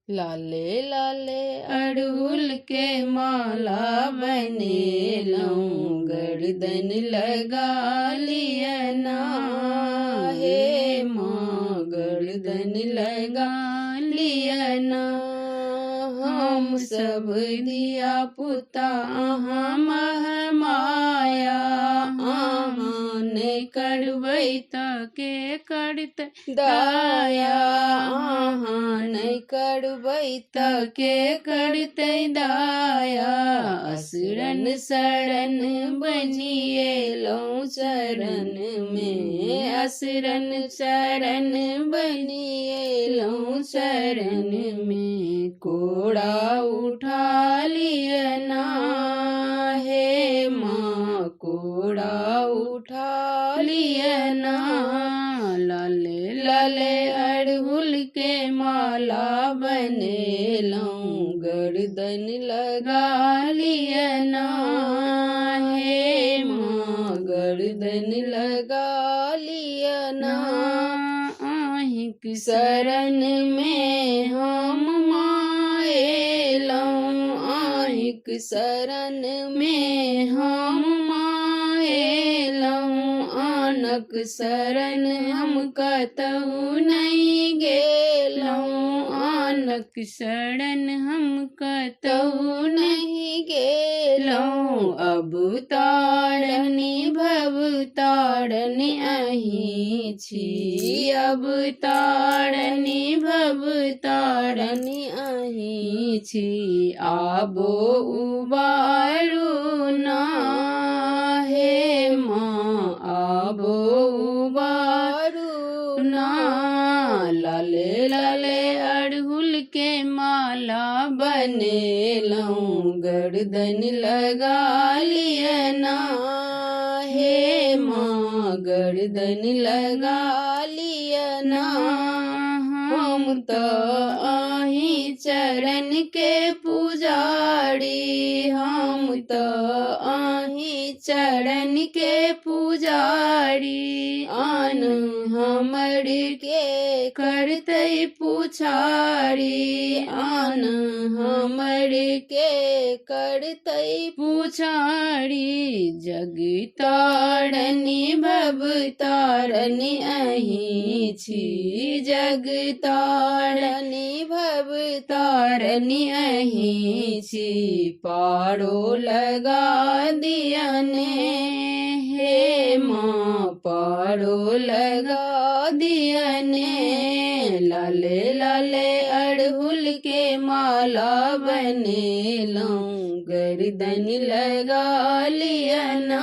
लाले लाले अड़हुल के माला बनेलऊं, गर्दन लगा लियना। हे माँ गर्दन लगा लियना। हम सब दिया पुता अहाँ मह माया, अहाँ ने करबै त के करत दाया, अहाँ ने करबै त के करतै दाया। असुरन शरण बनिएलऊं शरण में, असुरन शरण बनिएलऊं शरण में। कोड़ा उठा लियना हे माँ, कोड़ा उठा लियना। लाले लाले अड़हुल के माला बनेलऊं, गर्दन लगा लियना। हे माँ गर्दन लगा लियना। आहिक शरण में हम माएलऊं, आहिक शरण में हम माएलऊं। आनक शरण हम कतहु नहीं गेलऊं, आनक शरण हम कतहु नहीं गेलऊं। अब तारनी भव तारनी अहीं छी, अब तारनी भव तारनी अहीं छी। आबो उबारू ना हे माँ, आबो उबारू ना। लाले लाले अड़हुल के माला बनेलऊं, गर्दन लगा लियना। हे माँ गर्दन लगा लियना। हम तो आहीं चरण के पुजारी, हम तो आहीं चरण के पुजारी। आन हमर के करतै पुछारी, आन हमर के करतै पुछारी। जग तारनी भव तारनी अहीं छी, जग तारनी भव तारनी अहीं छी। पारो लगा दियने हे माँ, पारो लगा दियने। लाले लाले अड़हुल के माला बनेलऊं, गर्दन लगा लियना।